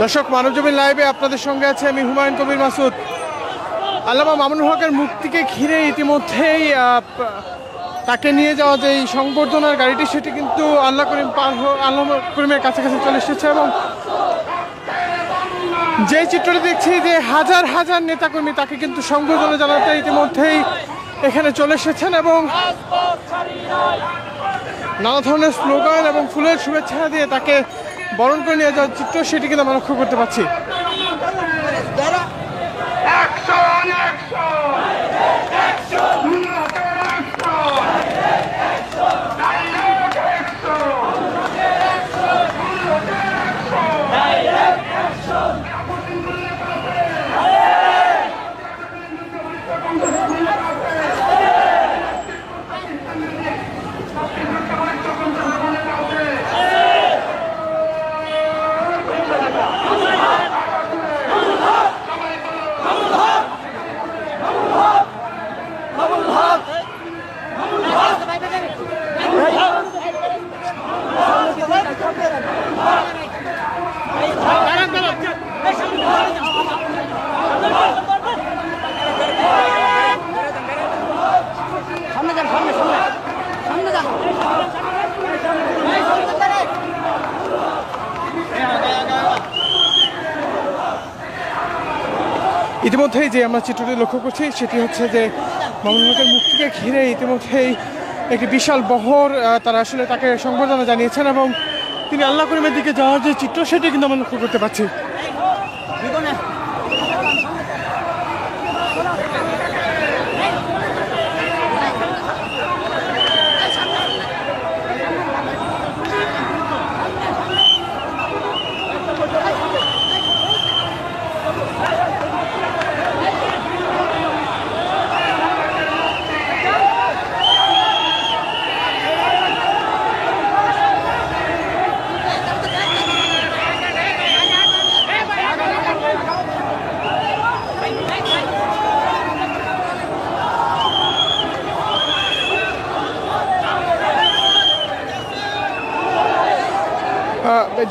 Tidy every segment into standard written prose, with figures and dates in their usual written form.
দর্শক, মানবজমিন লাইভে আপনাদের সঙ্গে আছে আমি হুমায়ুন কবির মাসুদ। আল্লামা মামুনুল হকের মুক্তিকে ঘিরে ইতিমধ্যেই তাকে নিয়ে যাওয়া যে সংবর্ধনার গাড়িটি সেটি কিন্তু আল্লাহ করিমের কাছাকাছি চলে এসেছে এবং যে চিত্রটি দেখছি যে হাজার হাজার নেতাকর্মী তাকে কিন্তু সংবর্ধনা জানাতে ইতিমধ্যেই এখানে চলে এসেছেন এবং নানা ধরনের স্লোগান এবং ফুলের শুভেচ্ছা দিয়ে তাকে বরণ করে নিয়ে যাওয়ার চিত্র সেটি কিন্তু আমরা লক্ষ্য করতে পারছি। ইতিমধ্যেই যে আমরা চিত্রটি লক্ষ্য করছি সেটি হচ্ছে যে মামুনুল হকের মুক্তিকে ঘিরে ইতিমধ্যেই একটি বিশাল বহর তারা আসলে তাকে সংবর্ধনা জানিয়েছেন এবং তিনি আল্লাহ করিমের দিকে যাওয়ার যে চিত্র সেটি কিন্তু আমরা লক্ষ্য করতে পারছি।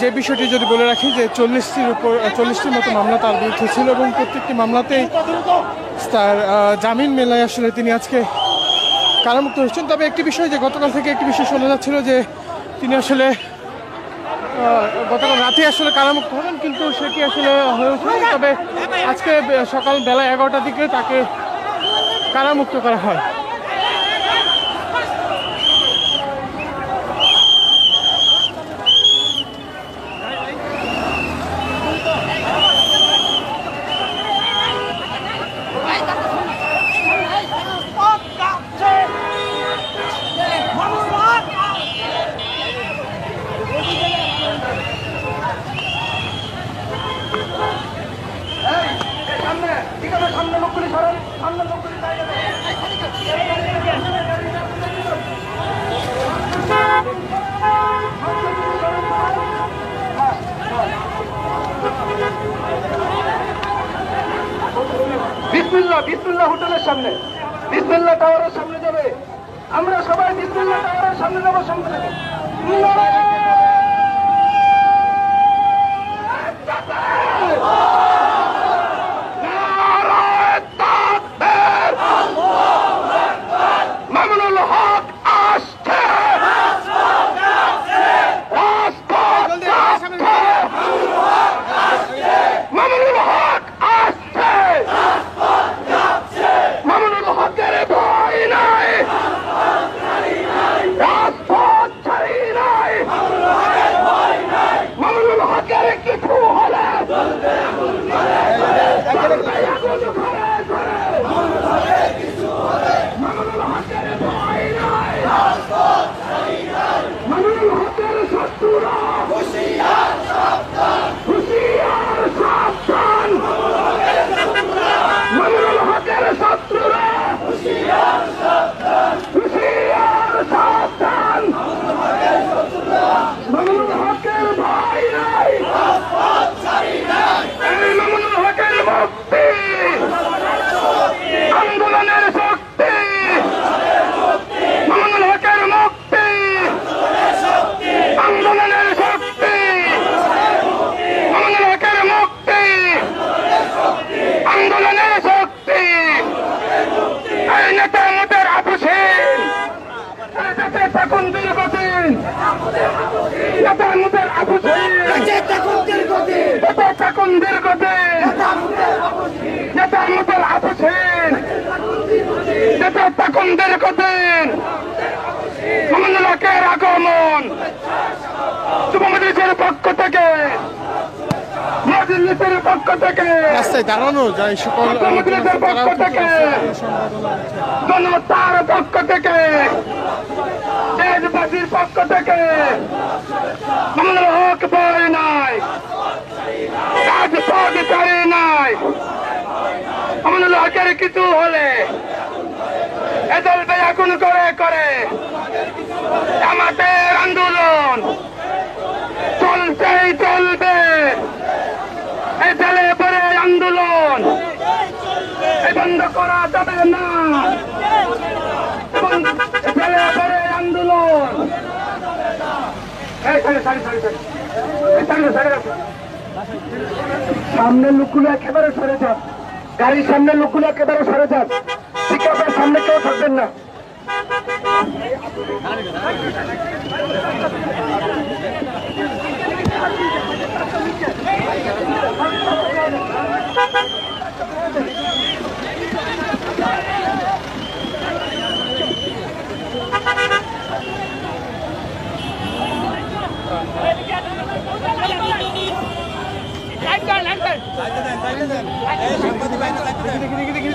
যে বিষয়টি যদি বলে রাখি যে 40টির মতো মামলা তার বিরুদ্ধে ছিল এবং প্রত্যেকটি মামলাতেই তার জামিন মেলায় আসলে তিনি আজকে কারামুক্ত হয়েছেন। তবে একটি বিষয় যে গতকাল থেকে একটি বিষয় শোনা যাচ্ছিল যে তিনি আসলে গতকাল রাতে আসলে কারামুক্ত হবেন, কিন্তু সেটি আসলে হয়ে ওঠেনি। তবে আজকে সকাল বেলা 11টার দিকে তাকে কারামুক্ত করা হয়। বিসমিল্লাহ হোটেলের সামনে, বিসমিল্লাহ টাওয়ারের সামনে যাবে। আমরা সবাই বিসমিল্লাহ টাওয়ারের সামনে যাবো। সামনে থেকে মামুনুল হক আসছে, মামুনুল হক আসছে, মামুনুল হকের ভয় নাই, রাজপথ ছাড়ি নাই, মামুনুল হকের কিছু হলে মামুনুল হকের ভয় নাই, মামুনুল হকের শত্রুরা হুঁশিয়ার সাবধান, মামুনুল হকের শত্রুরা হুঁশিয়ার সাবধান, মামুনুল হকের ভয় নাই, এই মামুনুল হকের মুক্তি আন্দোলনের শক্তি, মামুনুল হকের মুক্তি আন্দোলনের শক্তি, মামুনুল হকের পক্ষ থেকে, রাস্তায় দাঁড়ানো যায় সকল মুক্তিযুদ্ধের পক্ষ থেকে, জনতার পক্ষ থেকে, দেশবাসীর পক্ষ থেকে আমাদের হক বই নাই, রাজপথ চারি নাই। আমাদের হকের কিছু হলে এদল বেয়াকুন করে করে আমাদের আন্দোলন চলছেই চলবে। এই ছেলে পরে আন্দোলন এই বন্ধ করা যাবে না। ছেলে পরে আন্দোলন সামনে লোকগুলো একেবারে সরে যান, গাড়ির সামনে লোকগুলো একেবারে সরে যান, পিকআপের সামনে কেউ থাকবেন না।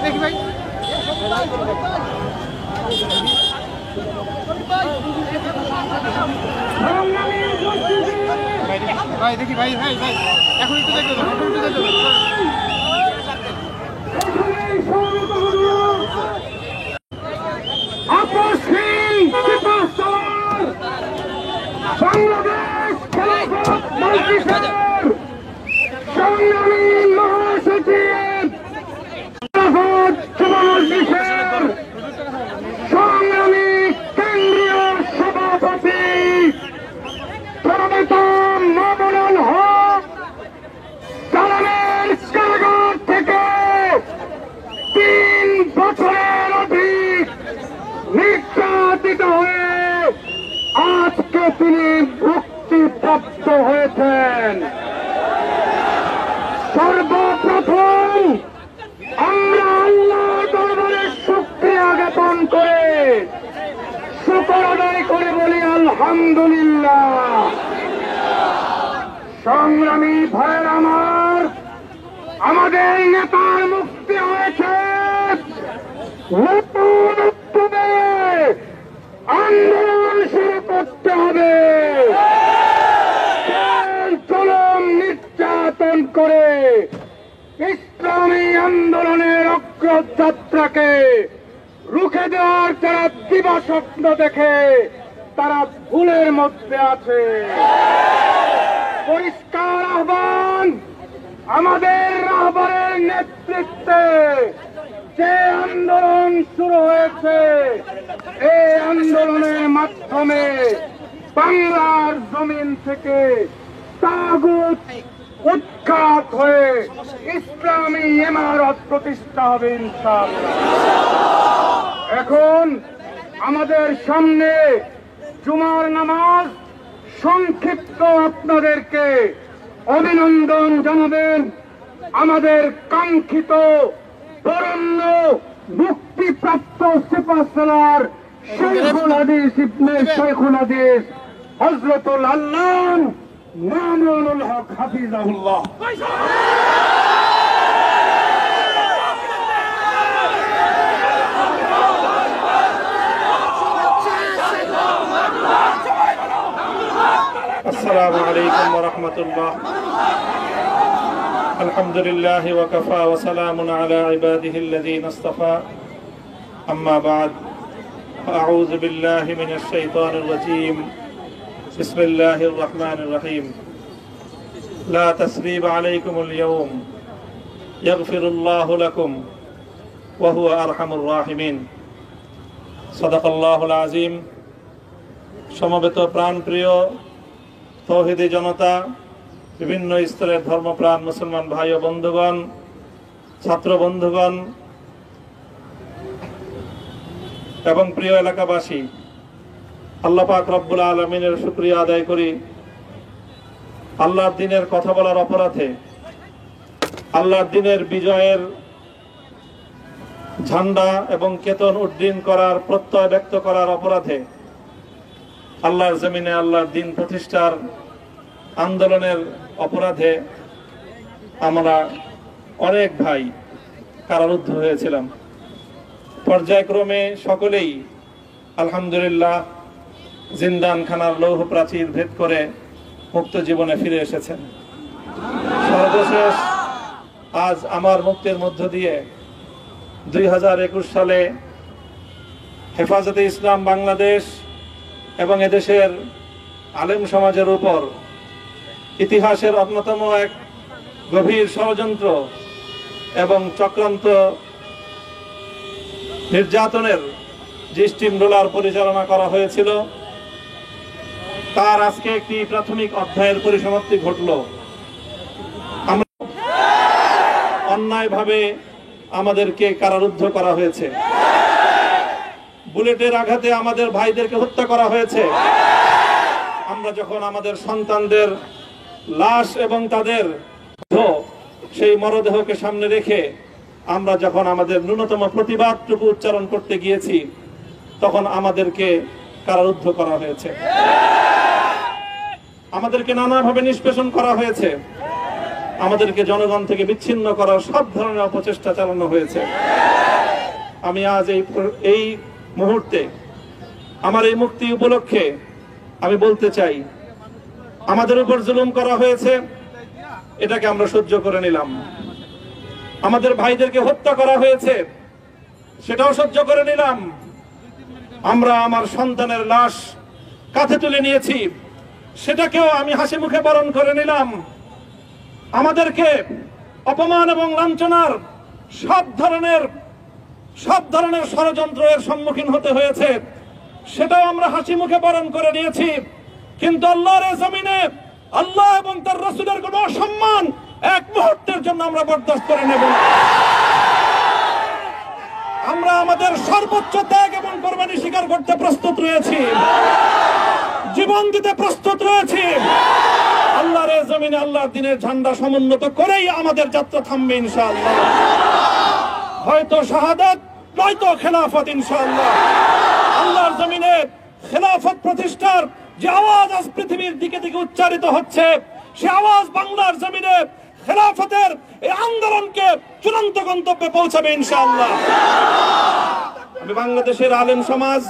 দেখি ভাই, ভাই দেখি ভাই, ভাই ভাই এখন একটু দেখতে দাও, এখন একটু দেখতে দাও। আপসহীন সুপারস্টার বাংলাদেশ খেলাফত মজলিসের সংগ্রামী মহাসচিব, খেলাফত যুব মজলিসের সংগ্রামী কেন্দ্রীয় সভাপতি প্রণেতাম মামুনুল হক কালামের কারাগার থেকে 3 বছরের অধিক নির্যাতিত হয়ে আজকে তিনি মুক্তিপ্রাপ্ত হয়েছেন। সর্বপ্রথম আমরা আল্লাহর দরবারে শুকরিয়া জ্ঞাপন করে শুকর আদায় করে বলি আলহামদুলিল্লাহ। সংগ্রামী ভাইয়ের আমার, আমাদের নেতার মুক্তি হয়েছে। নতুন উদ্যোগে আন্দোলন শুরু করতে হবে। জুলুম নির্যাতন করে ইসলামী আন্দোলনের অগ্রযাত্রাকে রুখে দেওয়ার যারা দিবাস্বপ্ন দেখে তারা ভুলের মধ্যে আছে। পরিষ্কার আহ্বান, আমাদের রাহবরের নেতৃত্বে যে আন্দোলন শুরু হয়েছে, এই আন্দোলনের মাধ্যমে বাংলার জমিন থেকে তাগুত উৎখাত হয়ে ইসলামী ইমারত প্রতিষ্ঠা হবে ইনশাআল্লাহ। এখন আমাদের সামনে জুমার নামাজ, সংক্ষিপ্ত আপনাদেরকে অভিনন্দন জানাবেন আমাদের কাঙ্ক্ষিত বরেণ্য মুক্তিপ্রাপ্ত সুপারস্টার শেখুল হাদিস ইবনে শেখুল হাদিস হযরতুল আল্লাহ মামুনুল হক হাফিজাহুল্লাহ। السلام عليكم ورحمة الله. الحمد لله وكفى وسلام على عباده الذين اصطفى. أما بعد، أعوذ بالله من الشيطان الرجيم. بسم الله الرحمن الرحيم. لا تثريب عليكم اليوم يغفر الله لكم وهو أرحم الراحمين. صدق الله العظيم. সমবেত প্রাণপ্রিয় তৌহিদি জনতা, বিভিন্ন স্তরের ধর্মপ্রাণ মুসলমান ভাই ও বন্ধুগণ, ছাত্র বন্ধুগণ এবং প্রিয় এলাকাবাসী, আল্লাহ পাক রব্বুল আলামিনের শুকরিয়া আদায় করি। আল্লাহর দ্বীনের কথা বলার অপরাধে, আল্লাহর দ্বীনের বিজয়ের ঝান্ডা এবং কেতন উড্ডীন করার প্রত্যয় ব্যক্ত করার অপরাধে, আল্লাহর জমিনে আল্লাহর দ্বীন প্রতিষ্ঠার আন্দোলনের অপরাধে আমরা অনেক ভাই কারারুদ্ধ হয়েছিলাম। পর্যায়ক্রমে সকলেই আলহামদুলিল্লাহ জিন্দানখানার লৌহ প্রাচীর ভেদ করে মুক্ত জীবনে ফিরে এসেছেন। সর্বশেষ আজ আমার মুক্তির মধ্য দিয়ে 2021 সালে হেফাজতে ইসলাম বাংলাদেশ এবং এদেশের আলেম সমাজের উপর ইতিহাসের অন্যতম এক গভীর ষড়যন্ত্র এবং চক্রান্ত নির্যাতনের যে স্টিম রোলার পরিচালনা করা হয়েছিল, তার আজকে একটি প্রাথমিক অধ্যায়ের পরিসমাপ্তি ঘটল। আমরা অন্যায়ভাবে আমাদেরকে কারারুদ্ধ করা হয়েছে, বুলেটের আঘাতে আমাদের ভাইদেরকে হত্যা করা হয়েছে। আমরা যখন আমাদের সন্তানদের লাশ এবং তাদের সেই মরদেহকে সামনে রেখে আমরা যখন আমাদের ন্যূনতম প্রতিবাদটুকু উচ্চারণ করতে গিয়েছি, তখন আমাদেরকে কারারুদ্ধ করা হয়েছে, আমাদেরকে নানাভাবে নিষ্পেষণ করা হয়েছে, আমাদেরকে জনগণ থেকে বিচ্ছিন্ন করার সব ধরনের অপচেষ্টা চালানো হয়েছে। আমি আজ এই মুহূর্তে আমার এই মুক্তি উপলক্ষে আমি বলতে চাই, আমাদের উপর জুলুম করা হয়েছে, এটাকে আমরা সহ্য করে নিলাম। আমাদের ভাইদেরকে হত্যা করা হয়েছে, সেটাও সহ্য করে নিলাম। আমরা আমার সন্তানের লাশ কাঁধে তুলে নিয়েছি, সেটাকেও আমি হাসি মুখে বরণ করে নিলাম। আমাদেরকে অপমান এবং লাঞ্ছনার সব ধরনের ষড়যন্ত্রের সম্মুখীন হতে হয়েছে, সেটাও আমরা হাসি মুখে বরণ করে নিয়েছি। কিন্তু আল্লাহর জমিনে আল্লাহ এবং তার রাসূলের কোনো অসম্মান এক মুহূর্তের জন্য আমরা বরদাস্ত করে নেব না। আমরা আমাদের সর্বোচ্চ ত্যাগ এবং কোরবানি স্বীকার করতে প্রস্তুত রয়েছি, জীবন দিতে প্রস্তুত রয়েছি। আল্লাহর জমিনে আল্লাহর দ্বীনের ঝান্ডা সমুন্নত করেই আমাদের যাত্রা থামবে ইনশাআল্লাহ। হয়তো শাহাদাত, নয়তো খেলাফত ইনশাআল্লাহ। আল্লাহর জমিনে খেলাফত প্রতিষ্ঠার যে আওয়াজ আজ পৃথিবীর দিকে দিকে উচ্চারিত হচ্ছে, সে আওয়াজ বাংলার জমিনে খেলাফতের এই আন্দোলনকে চূড়ান্ত গন্তব্যে পৌঁছাবে ইনশাআল্লাহ। আমি বাংলাদেশের আলেম সমাজ,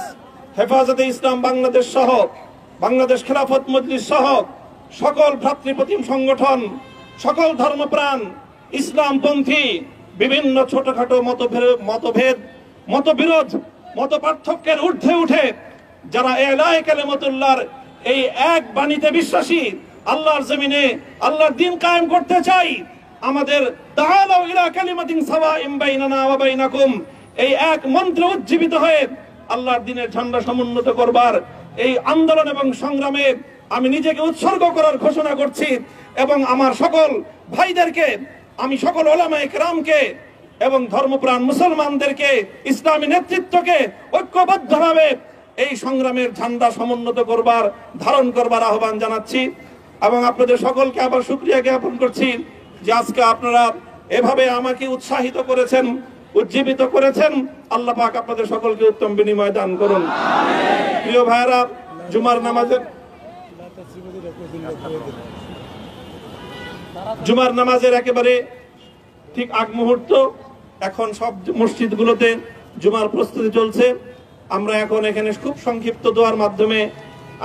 হেফাজতে ইসলাম বাংলাদেশ সহ বাংলাদেশ খেলাফত মজলিস সহ সকল ভ্রাতৃপ্রতিম সংগঠন, সকল ধর্মপ্রাণ, ইসলামপন্থী বিভিন্ন ছোটখাটো মতভেদ, মতবিরোধ, মত পার্থক্যের ঊর্ধ্বে উঠে যারা এলায়ে কালিমাতুল্লাহর এই এক বাণীতে বিশ্বাসী, আল্লাহর জমিনে আল্লাহর দ্বীন কায়েম করতে চাই, আমাদের তাআলাউ ইলা কালিমাতিন সাওয়াইন বাইনানা ওয়া বাইনাকুম এই এক মন্ত্রে উজ্জীবিত হয়ে আল্লাহর দ্বীনের ঝান্ডা সমুন্নত করবার এই আন্দোলন এবং সংগ্রামে আমি নিজেকে উৎসর্গ করার ঘোষণা করছি। এবং আমার সকল ভাইদেরকে, আমি সকল উলামায়ে কেরামকে এবং ধর্মপ্রাণ মুসলমানদেরকে, ইসলামী নেতৃত্বকে ঐক্যবদ্ধভাবে এই সংগ্রামের ঝান্ডা সমুন্নত করবার, ধারণ করবার আহ্বান জানাচ্ছি। এবং আপনাদের সকলকে আবার শুকরিয়া জ্ঞাপন করছি যে আজকে আপনারা এভাবে আমাকে উৎসাহিত করেছেন, উজ্জীবিত করেছেন। আল্লাহ পাক আপনাদের সকলকে উত্তম বিনিময় দান করুন। প্রিয় ভাইরা, জুমার নামাজের একেবারে ঠিক আগ মুহূর্ত, এখন সব মসজিদগুলোতে জুমার প্রস্তুতি চলছে। আমরা এখন এখানে খুব সংক্ষিপ্ত দোয়ার মাধ্যমে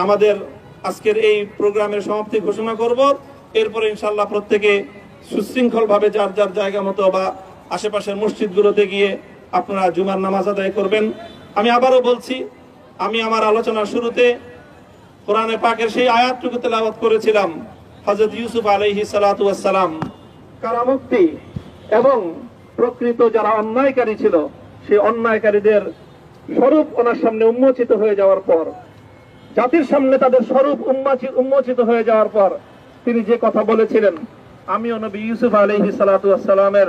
আমাদের আজকের এই প্রোগ্রামের সমাপ্তি ঘোষণা করব। এরপরে ইনশাআল্লাহ প্রত্যেকে সুশৃঙ্খল ভাবে যার যার জায়গা মতো বা আশেপাশের মসজিদগুলোতে গিয়ে আপনারা জুমার নামাজ আদায় করবেন। আমি আবারও বলছি, আমি আমার আলোচনার শুরুতে কোরআনে পাকের সেই আয়াতটুকু তেলাওয়াত করেছিলাম, হযরত ইউসুফ আলাইহিস সালাতু ওয়াস সালাম কারামুক্তি এবং প্রকৃত যারা অন্যায়কারী ছিল, সেই অন্যায়কারীদের স্বরূপ ওনার সামনে উন্মোচিত হয়ে যাওয়ার পর, জাতির সামনে তাদের স্বরূপ উন্মোচিত হয়ে যাওয়ার পর তিনি যে কথা বলেছিলেন, আমিও নবী ইউসুফ আলাইহিস সালাতু ওয়াস সালামের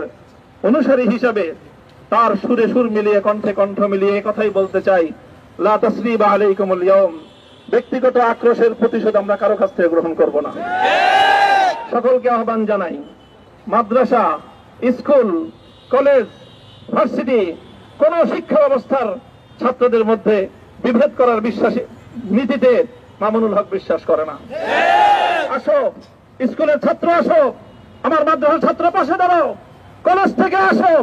অনুসারী হিসাবে তার সুরে সুর মিলিয়ে, কণ্ঠে কণ্ঠ মিলিয়ে কথাই বলতে চাই, লা তাসরিবা আলাইকুমুল ইয়াউম। ব্যক্তিগত আক্রোশের প্রতিশোধ আমরা কারো কাছ থেকে গ্রহণ করব না। সকলকে আহ্বান জানাই, মাদ্রাসা, স্কুল, কলেজ, ভার্সিটি, কোন শিক্ষা ব্যবস্থার ছাত্রদের মধ্যে বিভেদ করার নীতিতে মামুনুল হক বিশ্বাস করে না। আসো, স্কুলের ছাত্র আসো, আমার মাদ্রাসা ছাত্র পাশে দাঁড়াও, কলেজ থেকে আসো,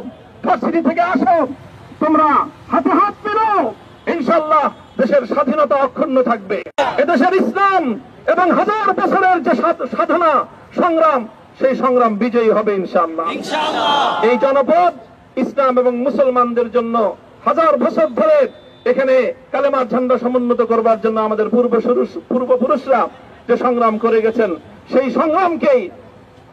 ভার্সিটি থেকে আসো, তোমরা হাতে হাত মিলাও, ইনশাআল্লাহ দেশের স্বাধীনতা অক্ষুণ্ণ থাকবে। এদেশের ইসলাম এবং হাজার বছরের যে সাধনা সংগ্রাম, সেই সংগ্রাম বিজয়ী হবে ইনশাআল্লাহ। এই জনপদ ইসলাম এবং মুসলমানদের জন্য হাজার বছর ধরে এখানে কালেমার ঝান্ডা সমুন্নত করবার জন্য আমাদের পূর্বপুরুষরা যে সংগ্রাম করে গেছেন, সেই সংগ্রামকেই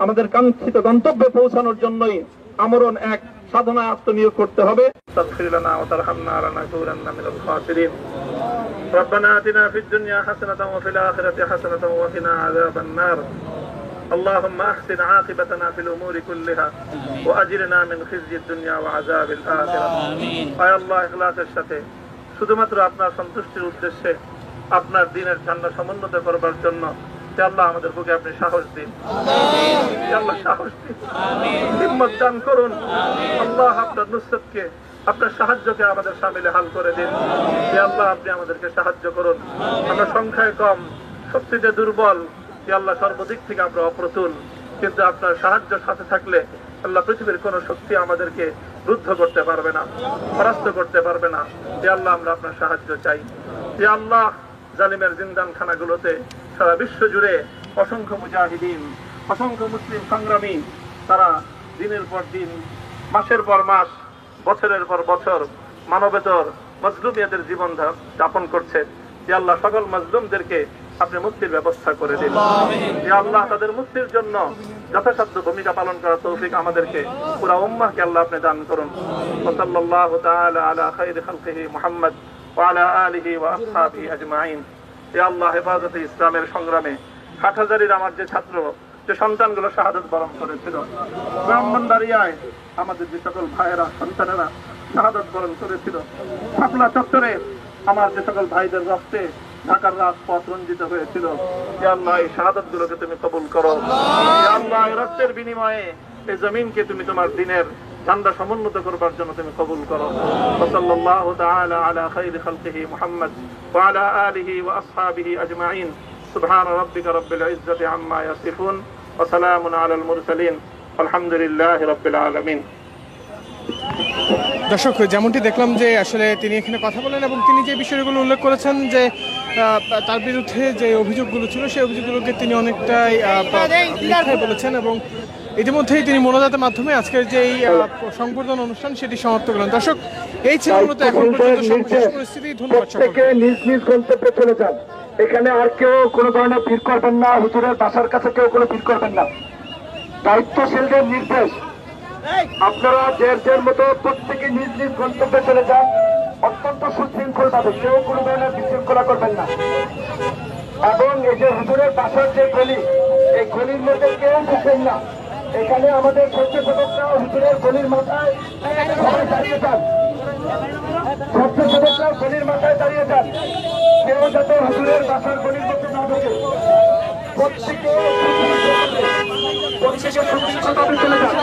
আমাদের কাঙ্ক্ষিত গন্তব্যে পৌঁছানোর জন্যই আমরণ এক সাধনা আত্মনিয়োগ করতে হবে। ربنا آتنا في الدنيا حسنة وفي الآخرة حسنة وقنا عذاب النار اللهم أحسن عاقبتنا في الأمور كلها وأجرنا من خزي الدنيا وعذاب الآخرة আয় আল্লাহ ইখলাসের সাথে শুধুমাত্র আপনার সন্তুষ্টির উদ্দেশ্যে আপনার দ্বীনের ঝান্ডা সমুন্নত করবার জন্য আল্লাহ আমাদের বুকে আপনি সাহস দিন, আল্লাহ সাহস দিন, হিম্মত দান করুন। আল্লাহ আপনার নুসরতকে, আপনার সাহায্যকে আমাদের শামিলে হাল করে দিন। আল্লাহ আপনি আমাদেরকে সাহায্য করুন। আমরা সংখ্যায় কম, শক্তিতে দুর্বল, আল্লাহ সর্বদিক থেকে আমরা অপ্রতুল, কিন্তু আপনার সাহায্য সাথে থাকলে আল্লাহ পৃথিবীর কোন শক্তি আমাদেরকে রুদ্ধ করতে পারবে না, পরাস্ত করতে পারবে না। আল্লাহ আমরা আপনার সাহায্য চাই। আল্লাহ জালিমের জিন্দান খানাগুলোতে সারা বিশ্ব জুড়ে অসংখ্য মুজাহিদিন, অসংখ্য মুসলিম সংগ্রামী, তারা দিনের পর দিন, মাসের পর মাস, বছরের পর বছর মানবেতর মজলুমিয়াতের জীবন যাপন করছে। আল্লাহ সকল মজলুমদেরকে আপনি মুক্তির ব্যবস্থা করে দিন। আল্লাহ তাদের মুক্তির জন্য যথাসাধ্য ভূমিকা পালন করার তৌফিক আমাদেরকে, পুরা উম্মাহকে আল্লাহ আপনি দান করুন। সাল্লাল্লাহু তাআলা আলা খায়রি খালকিহি মুহাম্মদ ওয়া আলা আলিহি ওয়া আসহাবিহি আজমাইন। হে আল্লাহ, হেফাজতে ইসলামের সংগ্রামে হাটহাজারীর আমার যে ছাত্র, যে সন্তানগুলো শাহাদাত বরণ করেছিল, ব্রাহ্মণবাড়িয়ায় আমাদের যে সকল ভাইয়েরা, সন্তানেরা শাহাদাত বরণ করেছিল, শাপলা চত্বরে আমার যে সকল ভাইদের রক্তে ঢাকার রাজপথ রঞ্জিত হয়েছিল, হে আল্লাহ এই শাহাদাত গুলোকে তুমি কবুল করো। হে আল্লাহ এই রক্তের বিনিময়ে এই জমিনকে তুমি তোমার দ্বীনের ঝান্ডা সমুন্নত করবার জন্য তুমি কবুল করো। সাল্লাল্লাহু তাআলা আলা খায়রি খালকিহি মুহাম্মদ ওয়া আলা আলিহি ওয়া আসহাবিহি আজমাইন। সুবহান রাব্বিকা রাব্বিল ইজ্জাতি আম্মা ইয়াসিফুন ওয়া সালামুন আলাল মুরসালিন আলহামদুলিল্লাহি রাব্বিল আলামিন। দর্শক, যেমনটি দেখলাম যে আসলে তিনি এখানে কথা বলেন এবং তিনি যে বিষয়গুলো উল্লেখ করেছেন যে তার বিরুদ্ধে যে অভিযোগগুলো ছিল, সেই অভিযোগগুলোকে তিনি অনেকটাই মিথ্যাই বলেছেন এবং ইতিমধ্যেই তিনি মোনাজাতের মাধ্যমে আজকের যে সংবর্ধনা অনুষ্ঠান সেটি সমাপ্ত করলেন। দর্শক, এই ছিল মূলত এখন পর্যন্ত সর্বশেষ পরিস্থিতি। ধন্যবাদ সকলকে। নিজ নিজ গন্তব্যে চলে যান। এখানে আর কেউ কোনো ধরনের ভিড় করবেন না, হুজুরের বাসার কাছে কেউ কোনো ভিড় করবেন না। দায়িত্বশীলদের নির্দেশ, আপনারা যে মতো প্রত্যেকে নিজ নিজ গন্তব্যে চলে যান, অত্যন্ত সুশৃঙ্খল ভাবে, কেউ কোনো ধরনের বিশৃঙ্খলা করবেন না। এবং এই যে হুজুরের বাসার যে গলি, এই গলির মধ্যে কেউ ঢুকবেন না। এখানে আমাদের স্বেচ্ছাসেবকরা হুজুরের গলির মাথায় সবাই দাঁড়িয়ে যান, স্বেচ্ছাসেবকরা গলির মাথায় দাঁড়িয়ে যান, কেউ যাতে হুজুরের বাসার গলির মধ্যে না ঢোকে। প্রত্যেকে সুশৃঙ্খলভাবে চলে যান।